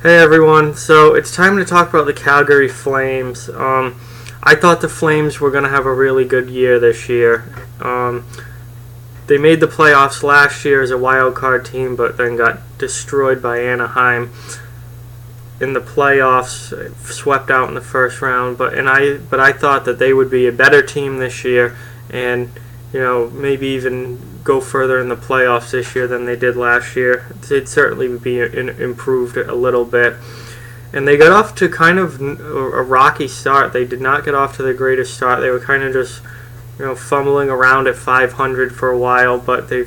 Hey everyone, so it's time to talk about the Calgary Flames. I thought the Flames were going to have a really good year this year. They made the playoffs last year as a wild card team, but then got destroyed by Anaheim in the playoffs, swept out in the first round. But I thought that they would be a better team this year, and maybe even go further in the playoffs this year than they did last year. They'd certainly be improved a little bit. And they got off to kind of a rocky start. They did not get off to the greatest start. They were kind of just fumbling around at 500 for a while, but they're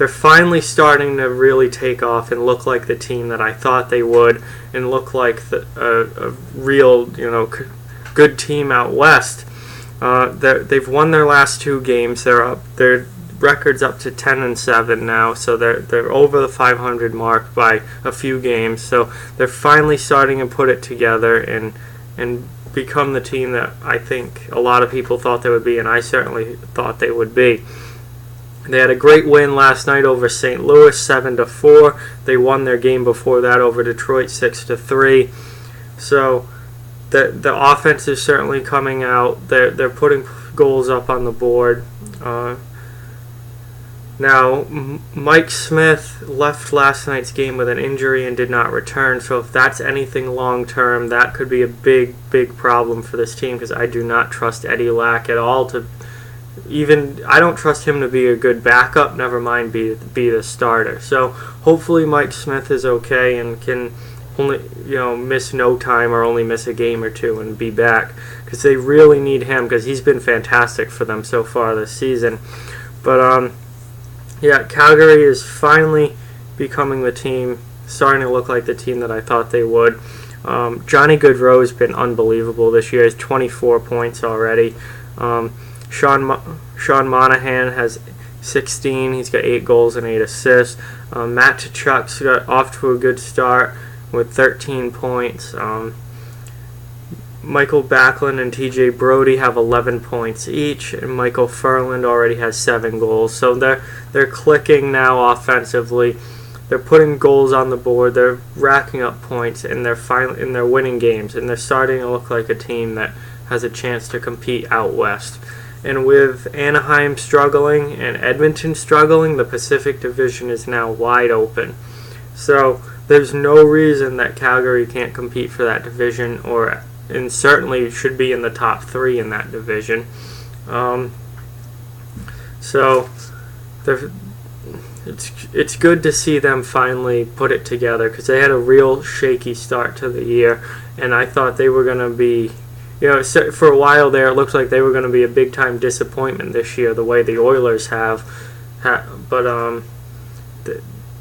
finally starting to really take off and look like the team that I thought they would, and look like a real good team out west. They've won their last two games. Their record's up to 10-7 now, so they're over the 500 mark by a few games. So they're finally starting to put it together and become the team that I think a lot of people thought they would be, and I certainly thought they would be. They had a great win last night over St. Louis, 7-4. They won their game before that over Detroit, 6-3. So the offense is certainly coming out. They're putting goals up on the board. Now, Mike Smith left last night's game with an injury and did not return, so if that's anything long-term, that could be a big, big problem for this team, because I do not trust Eddie Lack at all I don't trust him to be a good backup, never mind be the starter. So hopefully Mike Smith is okay and can only miss no time or only miss a game or two and be back, because they really need him, because he's been fantastic for them so far this season. But yeah, Calgary is finally becoming the team, starting to look like the team that I thought they would. Johnny Gaudreau has been unbelievable this year. He has 24 points already. Sean Monahan has 16. He's got 8 goals and 8 assists. Matt Tkachuk's got off to a good start with 13 points. Michael Backlund and TJ Brody have 11 points each, and Michael Furland already has 7 goals. So they're clicking now offensively. They're putting goals on the board. They're racking up points, and they're winning games. And they're starting to look like a team that has a chance to compete out west. And with Anaheim struggling and Edmonton struggling, the Pacific Division is now wide open. So there's no reason that Calgary can't compete for that division, and certainly should be in the top 3 in that division. So it's good to see them finally put it together, because they had a real shaky start to the year, and I thought they were going to be, for a while there it looked like they were going to be a big-time disappointment this year, the way the Oilers have. But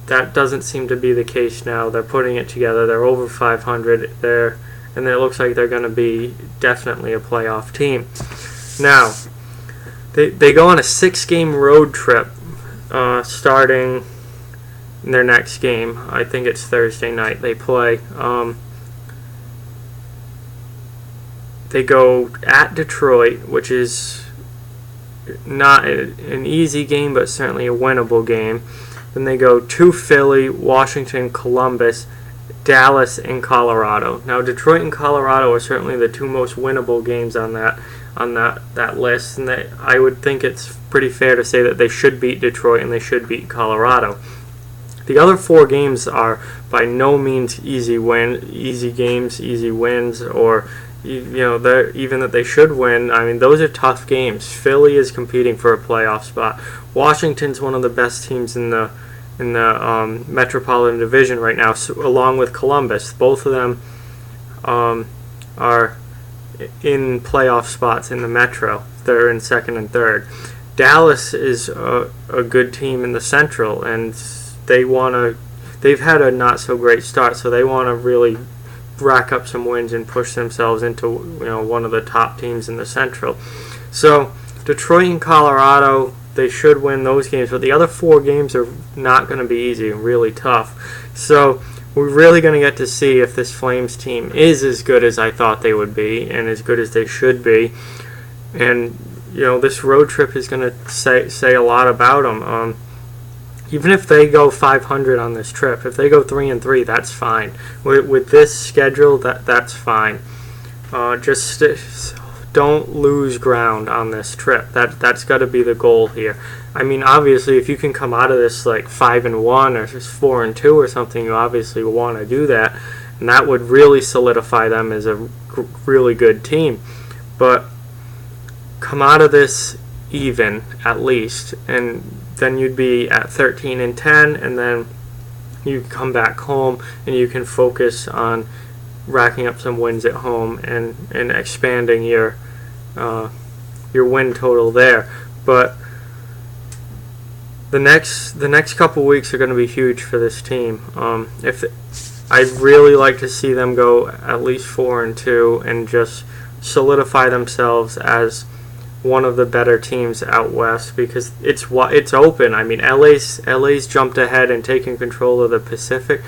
that doesn't seem to be the case now. They're putting it together. They're over 500. And it looks like they're going to be definitely a playoff team. Now, they go on a 6-game road trip starting their next game. I think it's Thursday night they play. They go at Detroit, which is not an easy game, but certainly a winnable game. Then they go to Philly, Washington, Columbus, Dallas, and Colorado. Now, Detroit and Colorado are certainly the 2 most winnable games on that list, and I would think it's pretty fair to say that they should beat Detroit and they should beat Colorado. The other 4 games are by no means easy games, easy wins, or even that they should win. I mean, those are tough games. Philly is competing for a playoff spot. Washington's one of the best teams in the Metropolitan Division right now, along with Columbus. Both of them are in playoff spots in the Metro. They're in 2nd and 3rd. Dallas is a good team in the Central, and they've had a not so great start, so they want to really rack up some wins and push themselves into one of the top teams in the Central. So Detroit and Colorado, they should win those games, but the other 4 games are not going to be easy and really tough. So we're really going to get to see if this Flames team is as good as I thought they would be and as good as they should be. And this road trip is going to say a lot about them. even if they go 500 on this trip, if they go 3-3, that's fine. With this schedule, that's fine. Just don't lose ground on this trip. That's got to be the goal here. I mean, obviously, if you can come out of this like 5-1 or just 4-2 or something, you obviously want to do that, and that would really solidify them as a really good team. But come out of this even at least, and then you'd be at 13-10, and then you come back home and you can focus on racking up some wins at home and expanding your win total there. But the next couple weeks are going to be huge for this team. I'd really like to see them go at least 4-2 and just solidify themselves as one of the better teams out west, because it's open. I mean, LA's jumped ahead and taken control of the Pacific,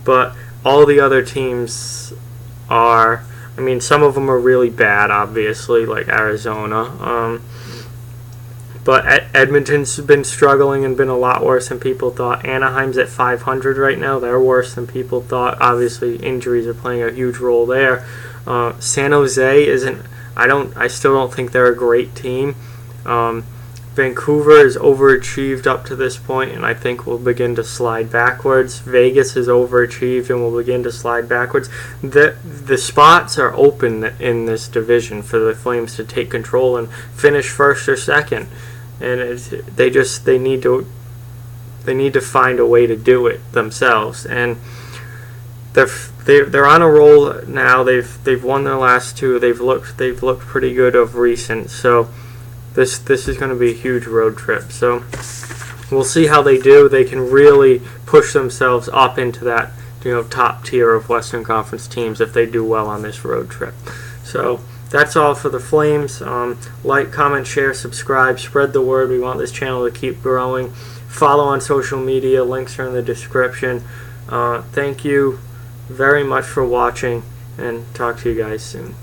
but all the other teams are. I mean, some of them are really bad, obviously, like Arizona. But Edmonton's been struggling and been a lot worse than people thought. Anaheim's at 500 right now. They're worse than people thought. Obviously, injuries are playing a huge role there. San Jose isn't. I still don't think they're a great team. Vancouver is overachieved up to this point, and I think will begin to slide backwards. Vegas is overachieved and will begin to slide backwards. The spots are open in this division for the Flames to take control and finish first or second, and they need to find a way to do it themselves. And they're on a roll now. They've won their last two. They've looked pretty good of recent. So this is going to be a huge road trip. So we'll see how they do. They can really push themselves up into that top tier of Western Conference teams if they do well on this road trip. So that's all for the Flames. Like, comment, share, subscribe, spread the word. We want this channel to keep growing. Follow on social media. Links are in the description. Thank you very much for watching, and talk to you guys soon.